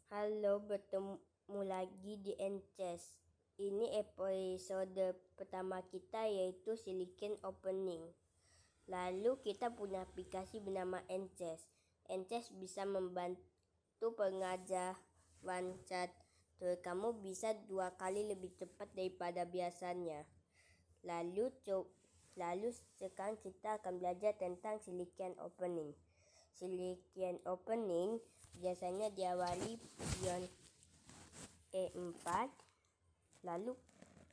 Halo, bertemu lagi di Ences. Ini episode pertama kita yaitu Silicon Opening. Lalu kita punya aplikasi bernama Ences. Ences bisa membantu pengajaran catur kamu bisa 2 kali lebih cepat daripada biasanya. Lalu sekarang kita akan belajar tentang Silicon Opening. Silicon Opening biasanya diawali pion E4 lalu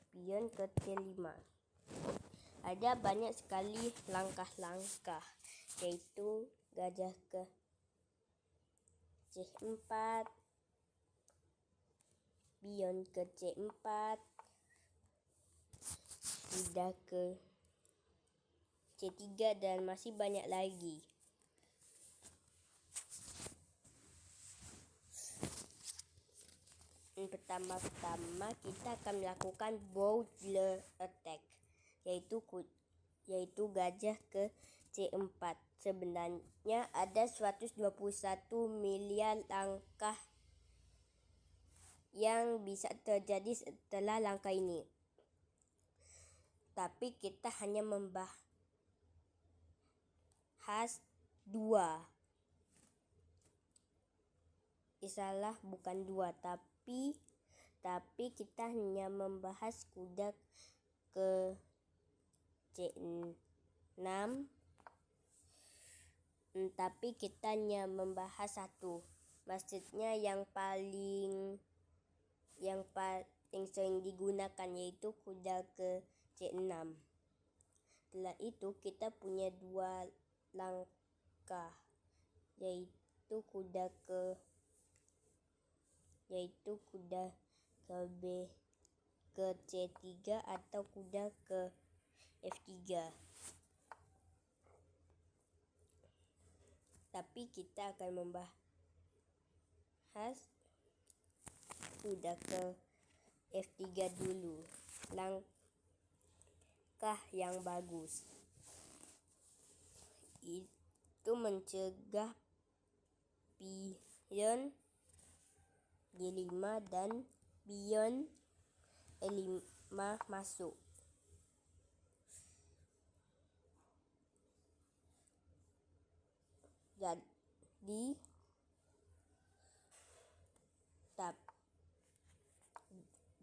pion ke T5. Ada banyak sekali langkah-langkah, yaitu gajah ke C4, pion ke C4, kuda ke C3 dan masih banyak lagi. Pertama-tama kita akan melakukan bowler attack, yaitu gajah ke C4. Sebenarnya ada 121 miliar langkah yang bisa terjadi setelah langkah ini. Tapi kita hanya membahas 2. Bukan 2, tapi kita hanya membahas kuda ke C6, tapi kita hanya membahas 1. Maksudnya yang paling sering digunakan yaitu kuda ke C6. Setelah itu kita punya 2 langkah, yaitu kuda ke C3 atau kuda ke F3. Tapi kita akan membahas kuda ke F3 dulu. Langkah yang bagus itu mencegah pion G5 dan pion E5 masuk.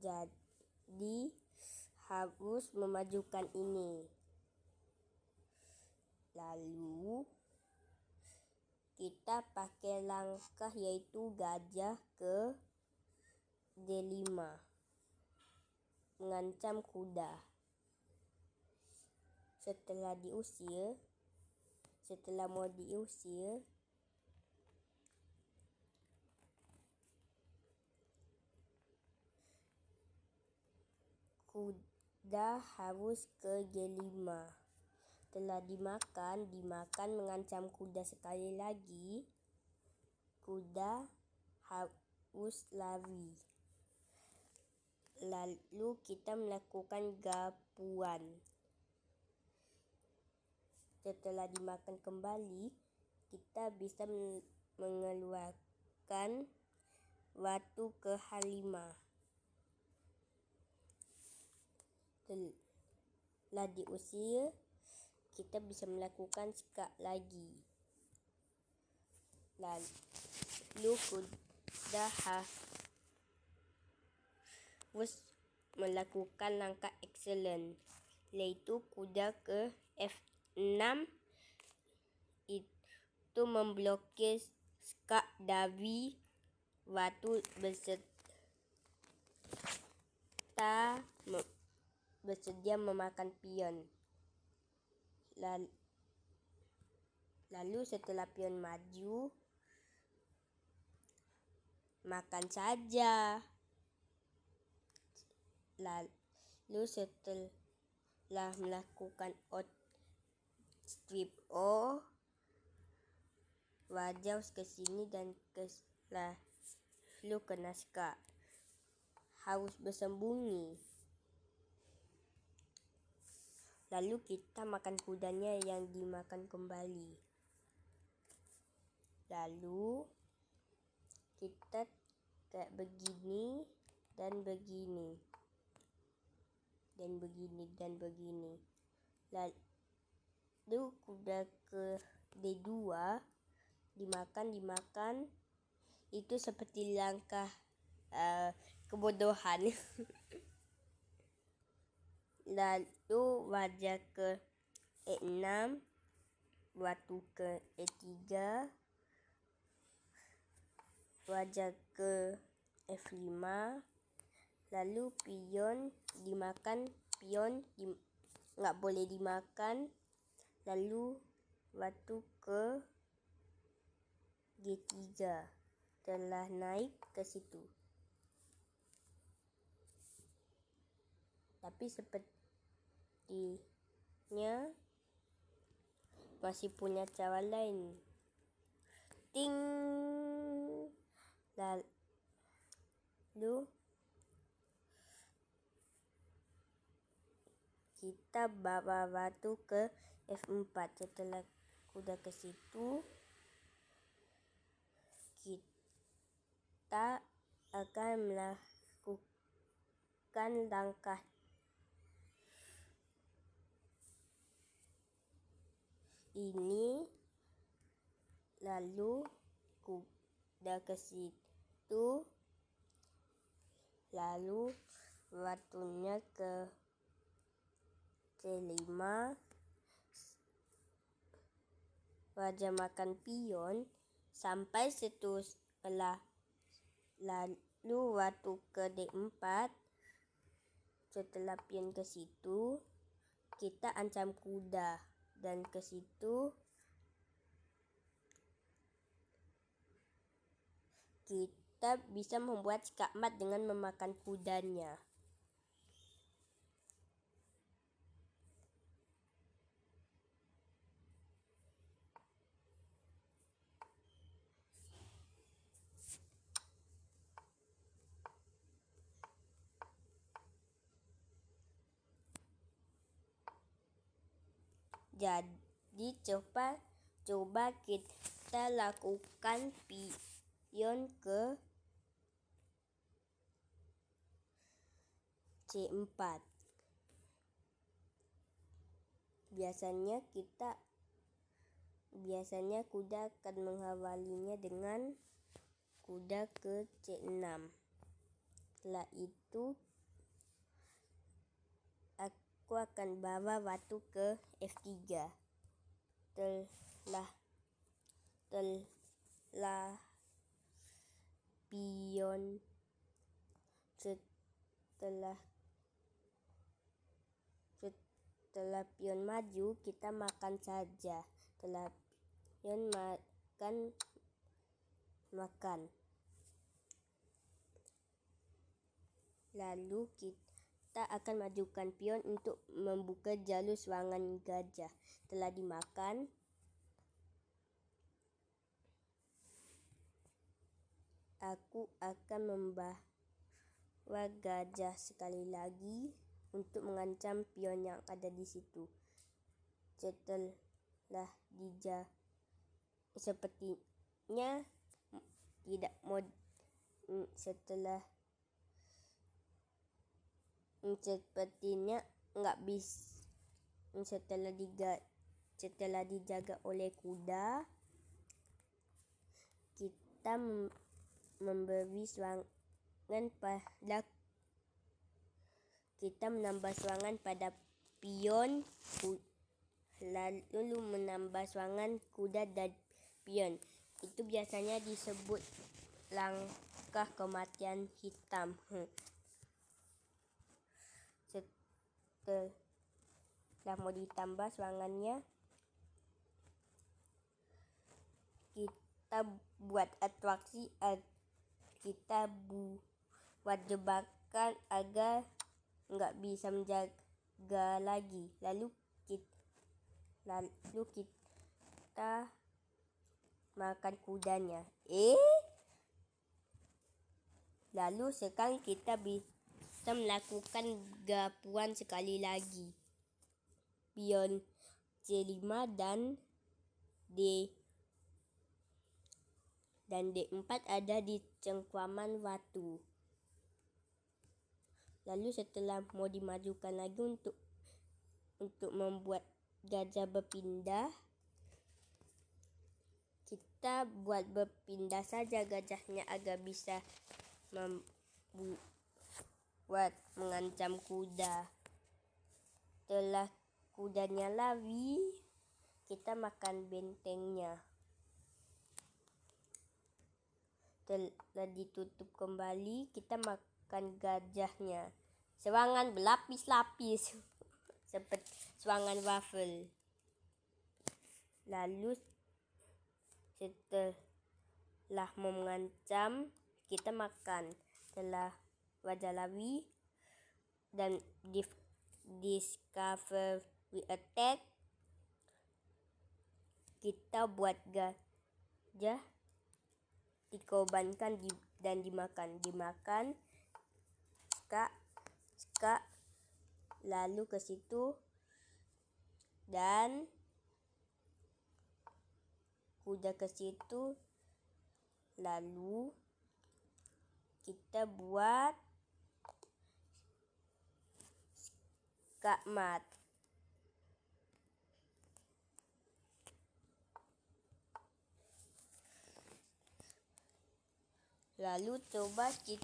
Jadi harus memajukan ini. Lalu kita pakai langkah yaitu gajah ke D5, mengancam kuda. Setelah mau diusir, kuda harus ke G5. Setelah dimakan mengancam kuda sekali lagi, kuda harus lari. Lalu kita melakukan gapuan. Setelah dimakan kembali, kita bisa mengeluarkan batu ke H5. Setelah diusir, kita bisa melakukan skak lagi. Lalu kuda harus melakukan langkah excellent, yaitu kuda ke F6, itu memblokir skak dari batu bersedia memakan pion. Lalu setelah pion maju, makan saja. Lalu setelah melakukan strip O, wajah ke sini dan lalu kena skak. Harus bersembunyi. Lalu kita makan kudanya yang dimakan kembali. Lalu kita kayak begini dan begini dan begini dan begini. Lalu kuda ke D2 dimakan itu seperti langkah kebodohan. Lalu wajah ke E6, batu ke E3, wajah ke F5, lalu pion nggak boleh dimakan, lalu batu ke G3 telah naik ke situ. Tapi sepertinya masih punya cara lain. Ting. Lalu kita bawa batu ke F4. Setelah kuda ke situ, kita akan melakukan langkah ini, lalu kuda ke situ, lalu batunya ke C5, wajah makan pion sampai setelah, lalu batu ke D4. Setelah pion ke situ, kita ancam kuda dan ke situ kita bisa membuat skakmat dengan memakan kudanya. Jadi coba kita lakukan pion ke C4. Biasanya kuda akan mengawalinya dengan kuda ke C6. Setelah itu aku akan bawa batu ke F3. Setelah pion maju, kita makan saja. Setelah pion makan. Lalu kita akan majukan pion untuk membuka jalur serangan gajah. Setelah dimakan, aku akan membawa gajah sekali lagi untuk mengancam pion yang ada di situ. Sepertinya tidak mau. Sepertinya nggak bisa. Setelah dijaga oleh kuda, kita memberi serangan menambah serangan pada pion, lalu menambah serangan kuda dan pion. Itu biasanya disebut langkah kematian hitam. Setelah mau ditambah serangannya, kita buat atraksi, kita buat jebakan agar nggak bisa menjaga lagi. Lalu kita makan kudanya. Lalu sekarang kita bisa melakukan gabungan sekali lagi. Pion C5 dan D4 ada di cengkraman batu. Lalu setelah mau dimajukan lagi untuk membuat gajah berpindah, kita buat berpindah saja gajahnya agar bisa membuat mengancam kuda. Setelah kudanya lari, kita makan bentengnya. Setelah ditutup kembali, kita makan gajahnya. Serangan berlapis-lapis seperti serangan waffle. Lalu setelah mengancam, kita makan. Setelah raja lari dan discover we attack, kita buat gajah dikorbankan dan dimakan. Skak, lalu ke situ dan kuda ke situ, lalu kita buat skak mat. Lalu coba kita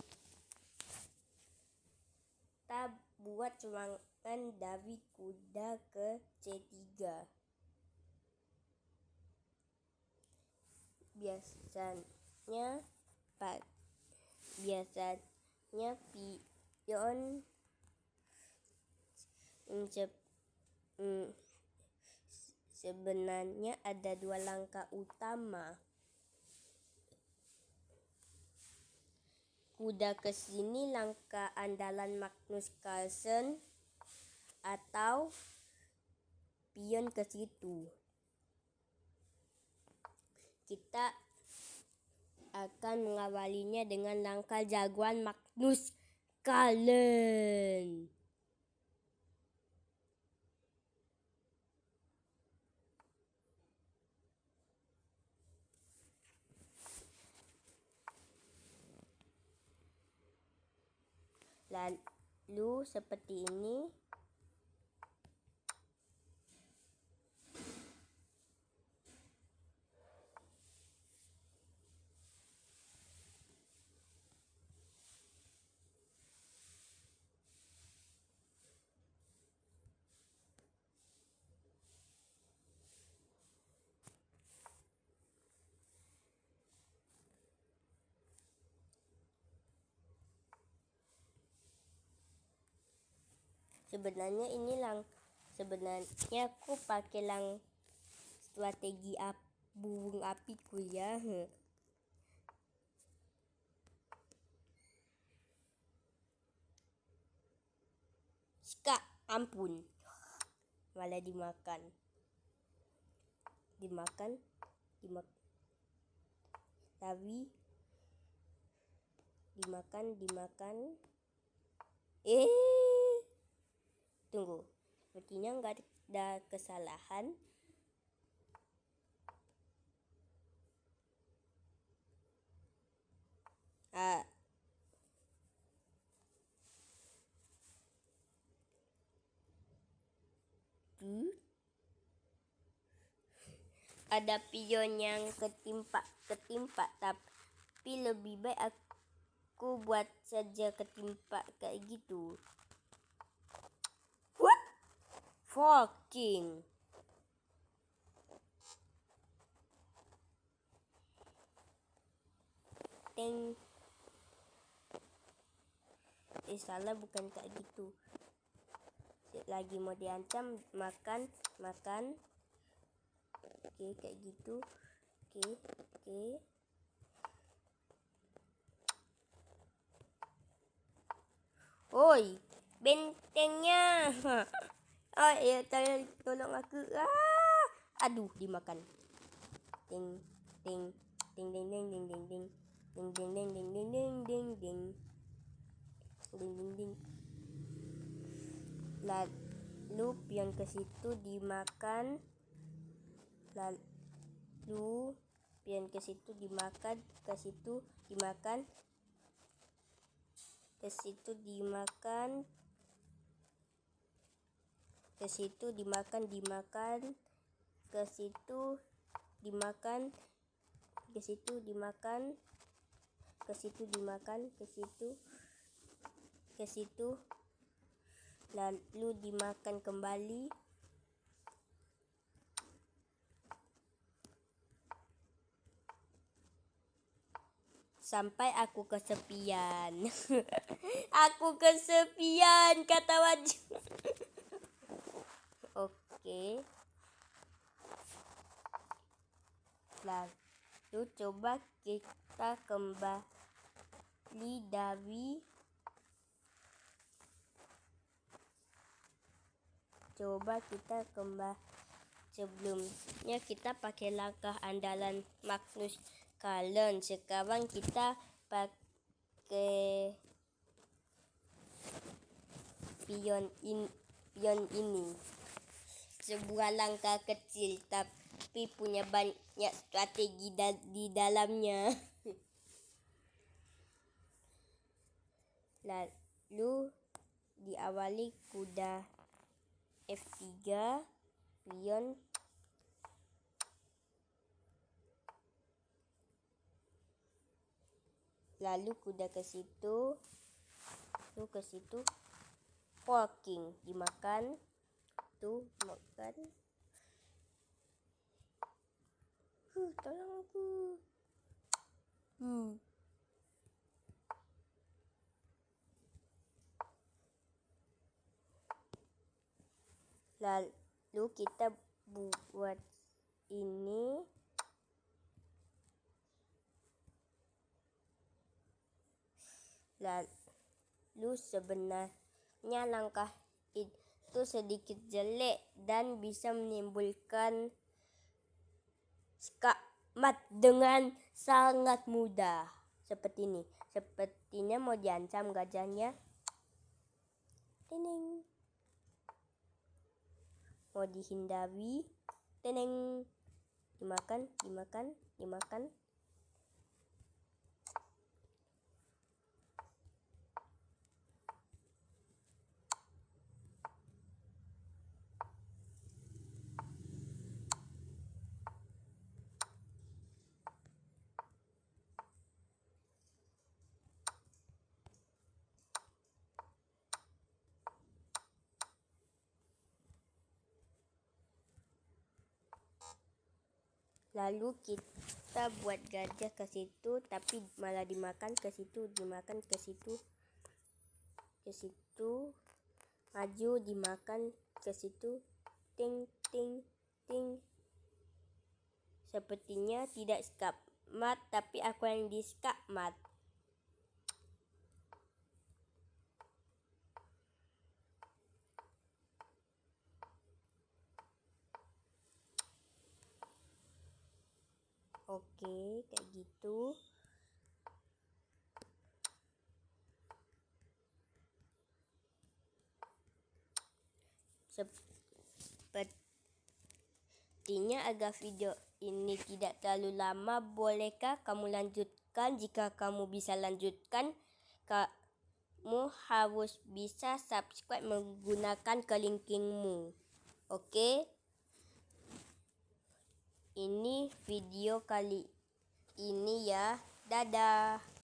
buat serangan dari kuda ke C3. Biasanya pion sebenarnya ada 2 langkah utama. Kuda ke sini langkah andalan Magnus Carlsen, atau pion ke situ. Kita akan mengawalinya dengan langkah jagoan Magnus Carlsen. Lalu seperti ini. Sebenarnya aku pakai strategi burung apiku ya. Skak, ampun, malah dimakan. Tapi dimakan. Tunggu, sepertinya nggak ada kesalahan. Ada pion yang ketimpa, tapi lebih baik aku buat saja ketimpa kayak gitu. What? Fucking. Salah, bukan kayak gitu. Lagi mau diancam, makan. Oke, kayak gitu. Oke. Oi, bentengnya. Oh ya, tolong aku. Aduh, dimakan. Ding. Lalu pion ke situ dimakan. Lalu pion ke situ dimakan, ke situ dimakan, ke situ dimakan, ke situ dimakan, ke situ dimakan, ke situ dimakan, ke situ dimakan, ke situ lalu dimakan kembali. Sampai aku kesepian. Aku kesepian, kata Waju. Oke. Lalu coba kita kembali dari sebelumnya kita pakai langkah andalan Magnus Carlsen. Sekarang kita pakai pion ini. Sebuah langkah kecil tapi punya banyak strategi di dalamnya. Lalu diawali kuda F3, pion lalu kuda ke situ, walking dimakan, makan. Tolong aku. Lalu kita buat ini. Lalu sebenarnya langkah itu sedikit jelek dan bisa menimbulkan skakmat dengan sangat mudah. Seperti ini. Sepertinya mau diancam gajahnya. Teneng. Mau dihindari. Teneng. Dimakan. Lalu kita buat gajah ke situ tapi malah dimakan, ke situ dimakan, ke situ maju dimakan, ke situ ting. Sepertinya tidak skakmat tapi aku yang di skakmat. Oke, kayak gitu. Sepertinya agar video ini tidak terlalu lama, bolehkah kamu lanjutkan? Jika kamu bisa lanjutkan, kamu harus bisa subscribe menggunakan kelingkingmu. Oke? Ini video kali ini ya. Dadah.